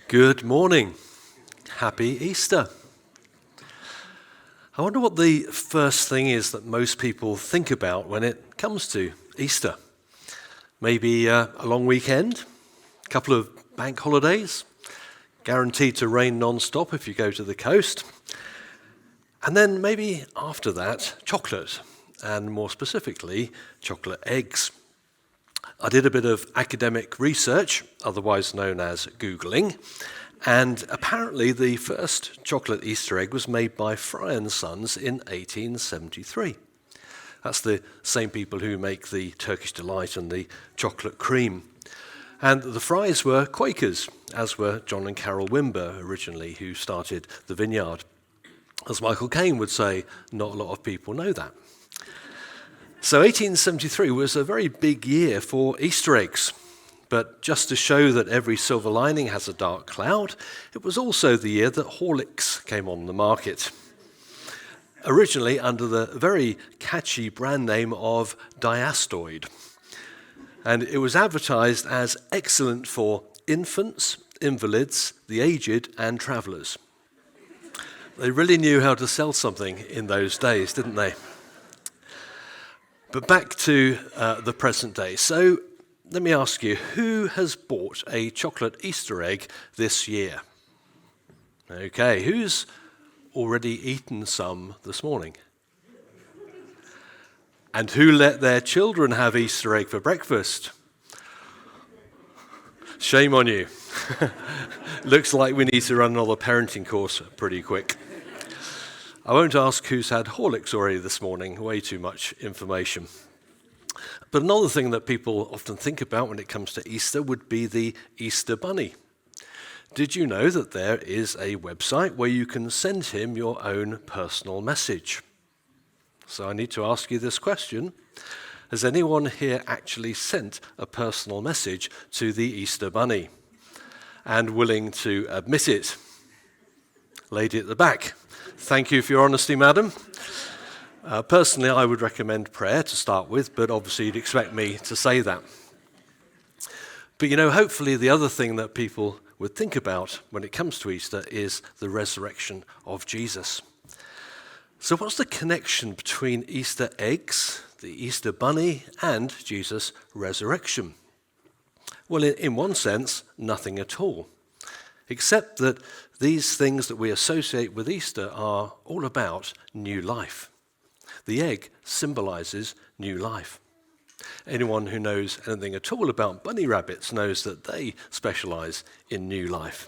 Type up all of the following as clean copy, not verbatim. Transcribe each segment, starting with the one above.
Good morning. Happy Easter. I wonder what the first thing is that most people think about when it comes to Easter. Maybe a long weekend, a couple of bank holidays, guaranteed to rain non-stop if you go to the coast. And then maybe after that, chocolate, and more specifically, chocolate eggs. I did a bit of academic research, otherwise known as Googling, and apparently the first chocolate Easter egg was made by Fry & Sons in 1873. That's the same people who make the Turkish Delight and the chocolate cream. And the Frys were Quakers, as were John and Carol Wimber originally, who started the Vineyard. As Michael Caine would say, not a lot of people know that. So 1873 was a very big year for Easter eggs. But just to show that every silver lining has a dark cloud, it was also the year that Horlicks came on the market. Originally under the very catchy brand name of Diastoid. And it was advertised as excellent for infants, invalids, the aged, and travellers. They really knew how to sell something in those days, didn't they? But back to the present day. So let me ask you, who has bought a chocolate Easter egg this year? Okay, who's already eaten some this morning? And who let their children have Easter egg for breakfast? Shame on you. Looks like we need to run another parenting course pretty quick. I won't ask who's had Horlicks already this morning, way too much information. But another thing that people often think about when it comes to Easter would be the Easter Bunny. Did you know that there is a website where you can send him your own personal message? So I need to ask you this question. Has anyone here actually sent a personal message to the Easter Bunny and willing to admit it? Lady at the back. Thank you for your honesty, madam. Personally, I would recommend prayer to start with, but obviously you'd expect me to say that. But hopefully the other thing that people would think about when it comes to Easter is the resurrection of Jesus. So what's the connection between Easter eggs, the Easter bunny, and Jesus' resurrection? Well, in one sense, nothing at all, except that these things that we associate with Easter are all about new life. The egg symbolizes new life. Anyone who knows anything at all about bunny rabbits knows that they specialize in new life.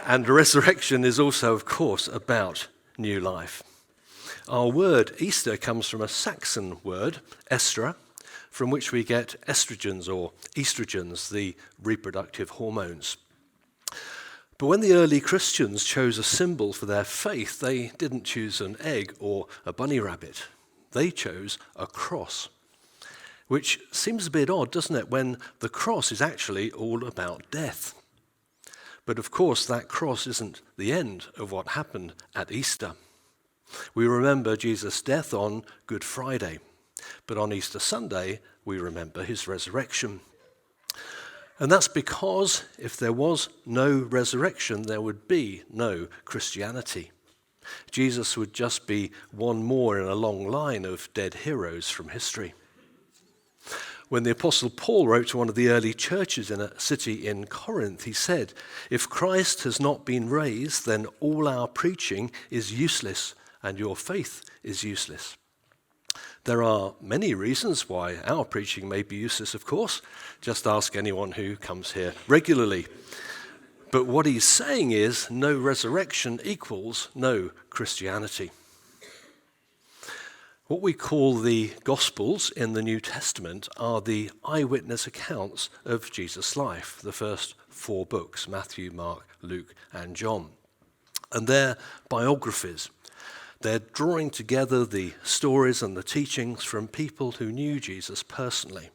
And resurrection is also, of course, about new life. Our word Easter comes from a Saxon word, estra, from which we get estrogens or estrogens, the reproductive hormones. But when the early Christians chose a symbol for their faith, they didn't choose an egg or a bunny rabbit. They chose a cross, which seems a bit odd, doesn't it, when the cross is actually all about death. But of course, that cross isn't the end of what happened at Easter. We remember Jesus' death on Good Friday, but on Easter Sunday, we remember his resurrection. And that's because if there was no resurrection, there would be no Christianity. Jesus would just be one more in a long line of dead heroes from history. When the Apostle Paul wrote to one of the early churches in a city in Corinth, he said, "If Christ has not been raised, then all our preaching is useless and your faith is useless." There are many reasons why our preaching may be useless, of course. Just ask anyone who comes here regularly. But what he's saying is no resurrection equals no Christianity. What we call the Gospels in the New Testament are the eyewitness accounts of Jesus' life, the first 4 books, Matthew, Mark, Luke, and John. And they're biographies. They're drawing together the stories and the teachings from people who knew Jesus personally.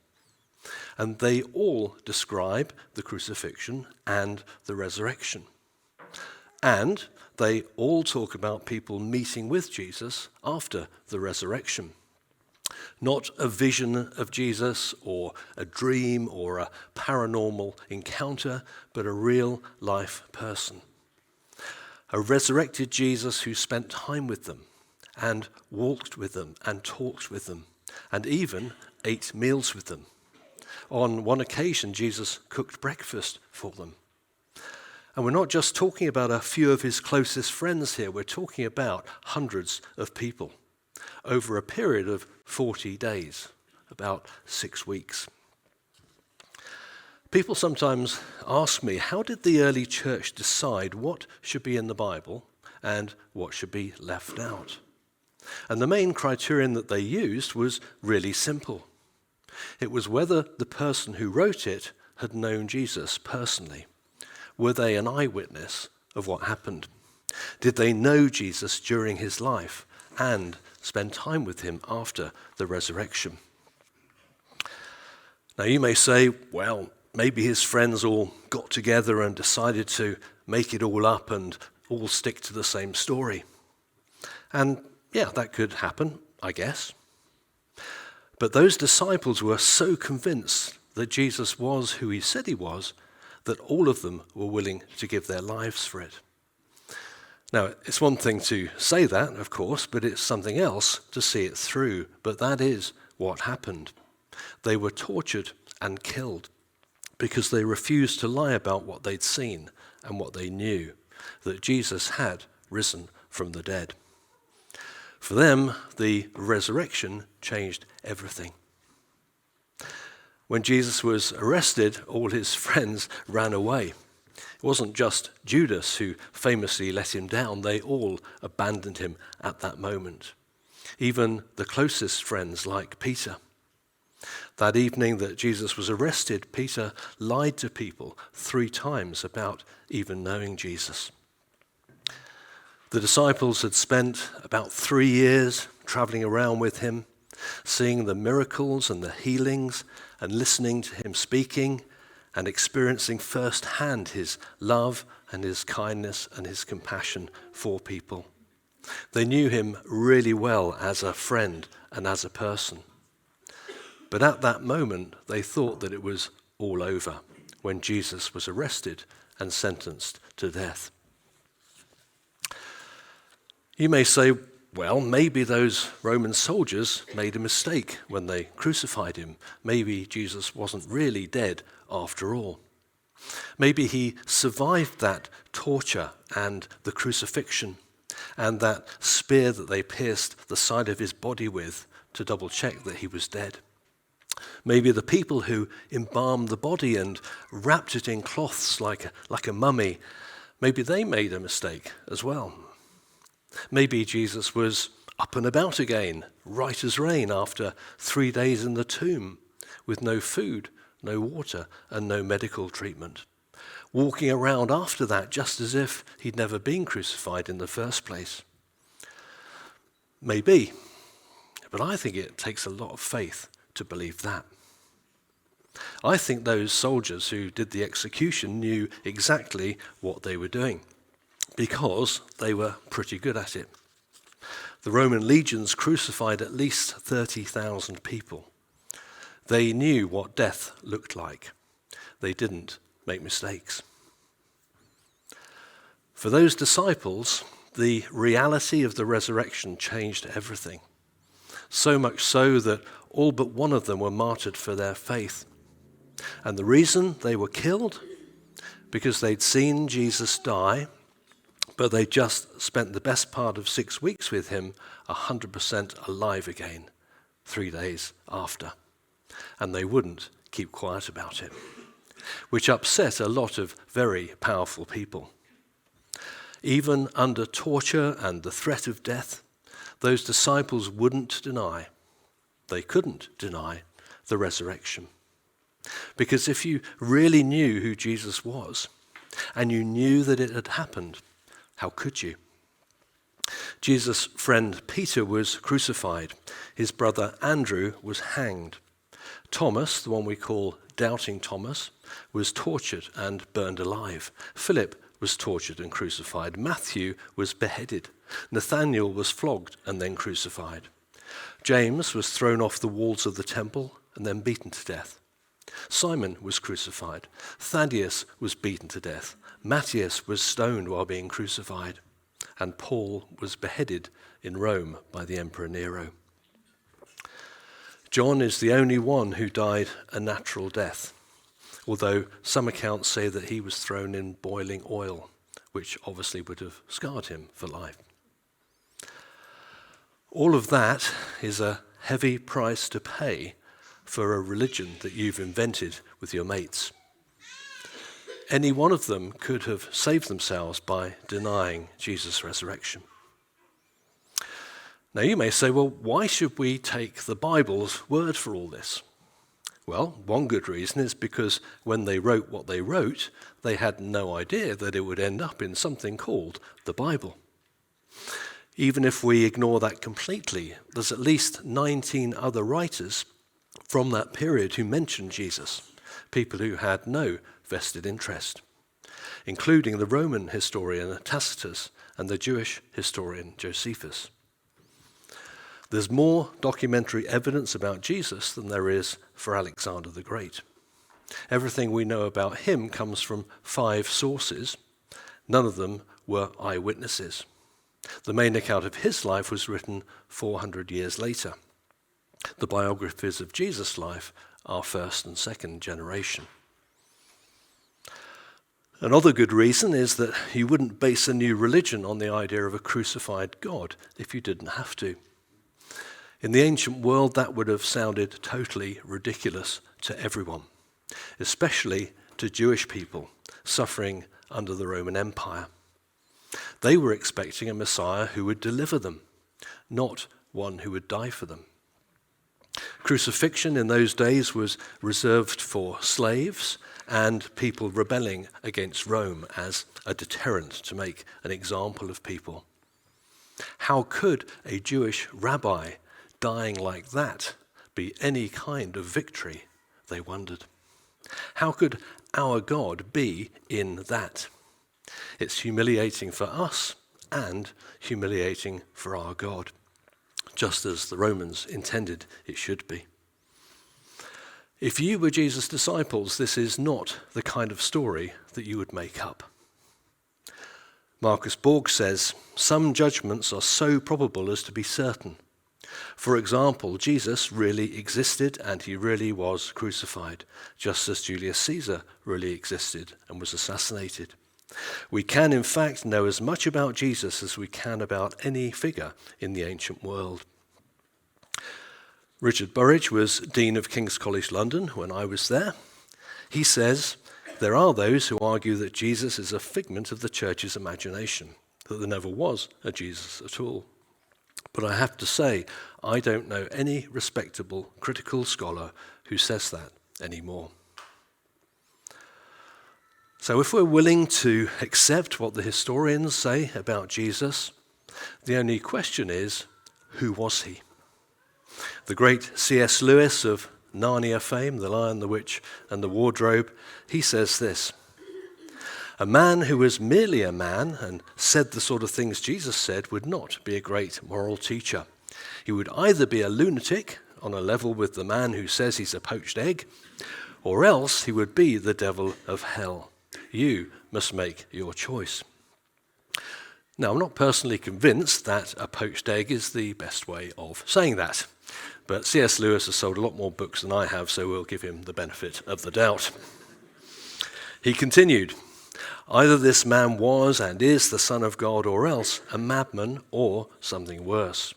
And they all describe the crucifixion and the resurrection. And they all talk about people meeting with Jesus after the resurrection. Not a vision of Jesus or a dream or a paranormal encounter, but a real life person. A resurrected Jesus who spent time with them and walked with them and talked with them and even ate meals with them. On one occasion, Jesus cooked breakfast for them. And we're not just talking about a few of his closest friends here, we're talking about hundreds of people over a period of 40 days, about 6 weeks. People sometimes ask me, how did the early church decide what should be in the Bible and what should be left out? And the main criterion that they used was really simple. It was whether the person who wrote it had known Jesus personally. Were they an eyewitness of what happened? Did they know Jesus during his life and spend time with him after the resurrection? Now you may say, well, maybe his friends all got together and decided to make it all up and all stick to the same story. And yeah, that could happen, I guess. But those disciples were so convinced that Jesus was who he said he was, that all of them were willing to give their lives for it. Now, it's one thing to say that, of course, but it's something else to see it through. But that is what happened. They were tortured and killed because they refused to lie about what they'd seen and what they knew, that Jesus had risen from the dead. For them, the resurrection changed everything. When Jesus was arrested, all his friends ran away. It wasn't just Judas who famously let him down. They all abandoned him at that moment. Even the closest friends like Peter. That evening that Jesus was arrested, Peter lied to people 3 times about even knowing Jesus. The disciples had spent about 3 years traveling around with him, seeing the miracles and the healings and listening to him speaking and experiencing firsthand his love and his kindness and his compassion for people. They knew him really well as a friend and as a person. But at that moment, they thought that it was all over when Jesus was arrested and sentenced to death. You may say, well, maybe those Roman soldiers made a mistake when they crucified him. Maybe Jesus wasn't really dead after all. Maybe he survived that torture and the crucifixion and that spear that they pierced the side of his body with to double check that he was dead. Maybe the people who embalmed the body and wrapped it in cloths like a mummy, maybe they made a mistake as well. Maybe Jesus was up and about again, right as rain, after 3 days in the tomb, with no food, no water, and no medical treatment. Walking around after that just as if he'd never been crucified in the first place. Maybe, but I think it takes a lot of faith to believe that. I think those soldiers who did the execution knew exactly what they were doing, because they were pretty good at it. The Roman legions crucified at least 30,000 people. They knew what death looked like. They didn't make mistakes. For those disciples, the reality of the resurrection changed everything. So much so that all but one of them were martyred for their faith. And the reason they were killed? Because they'd seen Jesus die, but they just spent the best part of 6 weeks with him 100% alive again 3 days after. And they wouldn't keep quiet about it, which upset a lot of very powerful people. Even under torture and the threat of death, those disciples wouldn't deny, they couldn't deny the resurrection. Because if you really knew who Jesus was, and you knew that it had happened, how could you? Jesus' friend Peter was crucified. His brother Andrew was hanged. Thomas, the one we call Doubting Thomas, was tortured and burned alive. Philip was tortured and crucified. Matthew was beheaded. Nathanael was flogged and then crucified. James was thrown off the walls of the temple and then beaten to death. Simon was crucified. Thaddeus was beaten to death. Matthias was stoned while being crucified. And Paul was beheaded in Rome by the Emperor Nero. John is the only one who died a natural death, although some accounts say that he was thrown in boiling oil, which obviously would have scarred him for life. All of that is a heavy price to pay for a religion that you've invented with your mates. Any one of them could have saved themselves by denying Jesus' resurrection. Now you may say, well, why should we take the Bible's word for all this? Well, one good reason is because when they wrote what they wrote, they had no idea that it would end up in something called the Bible. Even if we ignore that completely, there's at least 19 other writers from that period who mentioned Jesus, people who had no vested interest, including the Roman historian Tacitus and the Jewish historian Josephus. There's more documentary evidence about Jesus than there is for Alexander the Great. Everything we know about him comes from 5 sources. None of them were eyewitnesses. The main account of his life was written 400 years later. The biographies of Jesus' life are first and second generation. Another good reason is that you wouldn't base a new religion on the idea of a crucified God if you didn't have to. In the ancient world, that would have sounded totally ridiculous to everyone, especially to Jewish people suffering under the Roman Empire. They were expecting a Messiah who would deliver them, not one who would die for them. Crucifixion in those days was reserved for slaves and people rebelling against Rome as a deterrent to make an example of people. How could a Jewish rabbi dying like that be any kind of victory, they wondered. How could our God be in that? It's humiliating for us and humiliating for our God, just as the Romans intended it should be. If you were Jesus' disciples, this is not the kind of story that you would make up. Marcus Borg says, some judgments are so probable as to be certain. For example, Jesus really existed and he really was crucified, just as Julius Caesar really existed and was assassinated. We can, in fact, know as much about Jesus as we can about any figure in the ancient world. Richard Burridge was Dean of King's College London when I was there. He says, there are those who argue that Jesus is a figment of the church's imagination, that there never was a Jesus at all. But I have to say, I don't know any respectable critical scholar who says that anymore. So if we're willing to accept what the historians say about Jesus, the only question is, who was he? The great C.S. Lewis of Narnia fame, The Lion, the Witch, and the Wardrobe, he says this: a man who was merely a man and said the sort of things Jesus said would not be a great moral teacher. He would either be a lunatic on a level with the man who says he's a poached egg, or else he would be the devil of hell. You must make your choice. Now, I'm not personally convinced that a poached egg is the best way of saying that, but C.S. Lewis has sold a lot more books than I have, so we'll give him the benefit of the doubt. He continued, either this man was and is the Son of God, or else a madman or something worse.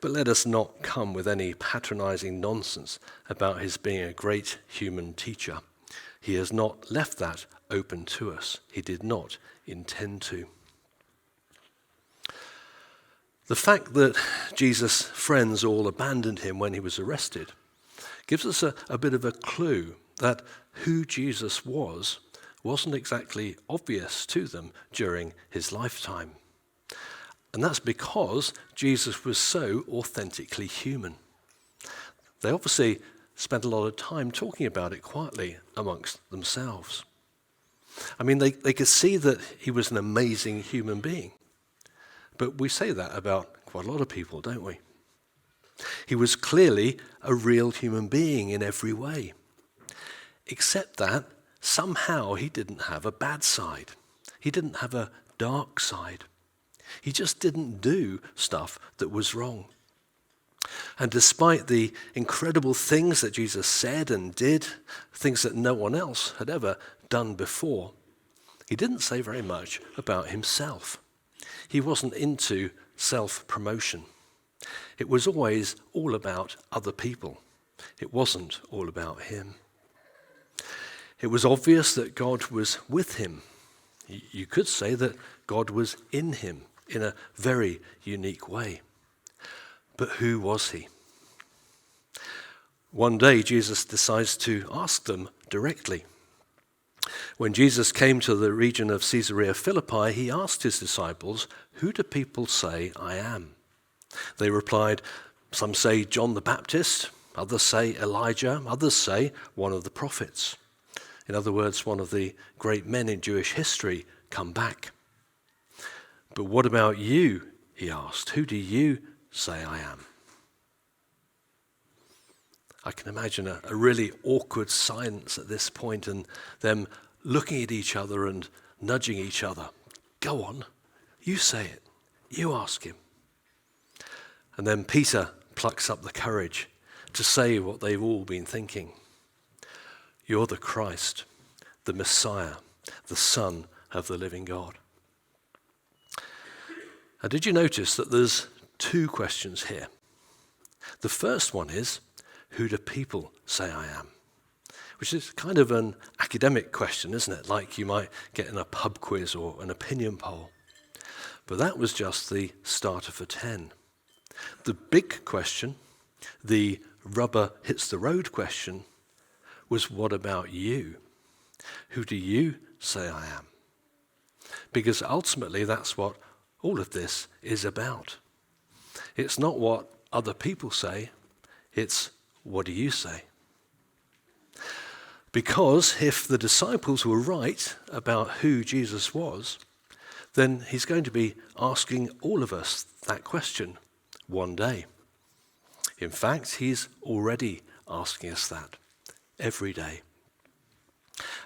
But let us not come with any patronizing nonsense about his being a great human teacher. He has not left that open to us. He did not intend to. The fact that Jesus' friends all abandoned him when he was arrested gives us a bit of a clue that who Jesus wasn't exactly obvious to them during his lifetime. And that's because Jesus was so authentically human. They obviously spent a lot of time talking about it quietly amongst themselves. I mean, they could see that he was an amazing human being. But we say that about quite a lot of people, don't we? He was clearly a real human being in every way. Except that somehow he didn't have a bad side. He didn't have a dark side. He just didn't do stuff that was wrong. And despite the incredible things that Jesus said and did, things that no one else had ever done before, he didn't say very much about himself. He wasn't into self-promotion. It was always all about other people. It wasn't all about him. It was obvious that God was with him. You could say that God was in him in a very unique way. But who was he? One day, Jesus decides to ask them directly. When Jesus came to the region of Caesarea Philippi, he asked his disciples, "Who do people say I am?" They replied, "Some say John the Baptist, others say Elijah, others say one of the prophets." In other words, one of the great men in Jewish history come back. "But what about you?" he asked. "Who do you say I am?" I can imagine a really awkward silence at this point and them looking at each other and nudging each other. "Go on, you say it, you ask him." And then Peter plucks up the courage to say what they've all been thinking. "You're the Christ, the Messiah, the Son of the living God." And did you notice that there's two questions here? The first one is, who do people say I am? Which is kind of an academic question, isn't it? Like you might get in a pub quiz or an opinion poll. But that was just the starter for 10. The big question, the rubber hits the road question, was what about you? Who do you say I am? Because ultimately that's what all of this is about. It's not what other people say, it's what do you say? Because if the disciples were right about who Jesus was, then he's going to be asking all of us that question one day. In fact, he's already asking us that every day.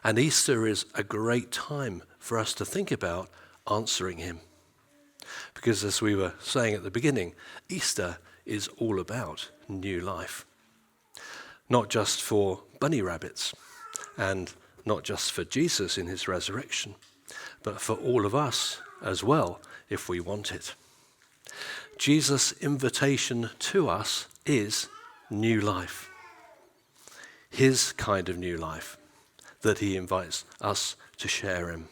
And Easter is a great time for us to think about answering him. Because as we were saying at the beginning, Easter is all about new life. Not just for bunny rabbits and not just for Jesus in his resurrection, but for all of us as well if we want it. Jesus' invitation to us is new life. His kind of new life that he invites us to share in.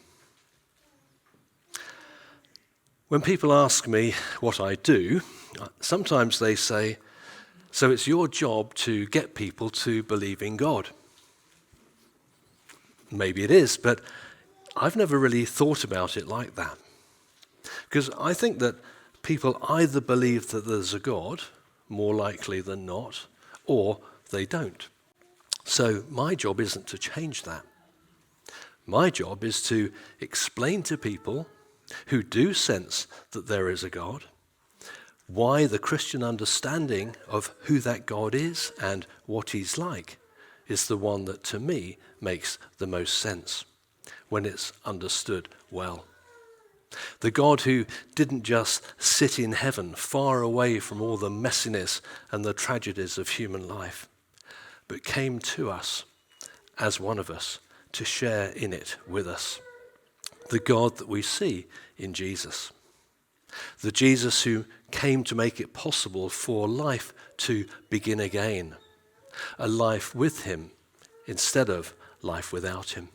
When people ask me what I do, sometimes they say, "So it's your job to get people to believe in God." Maybe it is, but I've never really thought about it like that. Because I think that people either believe that there's a God, more likely than not, or they don't. So my job isn't to change that. My job is to explain to people who do sense that there is a God, why the Christian understanding of who that God is and what he's like is the one that to me makes the most sense when it's understood well. The God who didn't just sit in heaven far away from all the messiness and the tragedies of human life, but came to us as one of us to share in it with us. The God that we see in Jesus. The Jesus who came to make it possible for life to begin again. A life with him instead of life without him.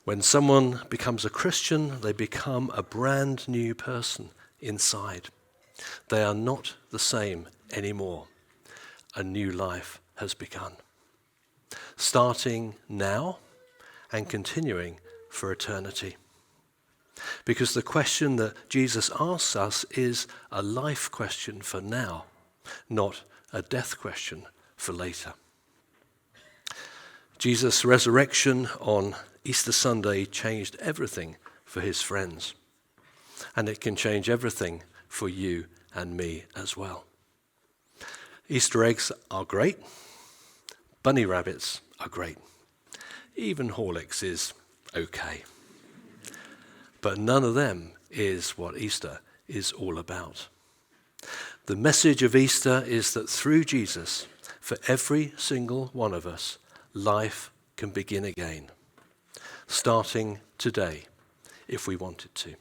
When someone becomes a Christian, they become a brand new person inside. They are not the same anymore. A new life has begun. Starting now and continuing for eternity. Because the question that Jesus asks us is a life question for now, not a death question for later. Jesus' resurrection on Easter Sunday changed everything for his friends. And it can change everything for you and me as well. Easter eggs are great. Bunny rabbits are great. Even Horlicks is okay. But none of them is what Easter is all about. The message of Easter is that through Jesus, for every single one of us, life can begin again, starting today, if we wanted to.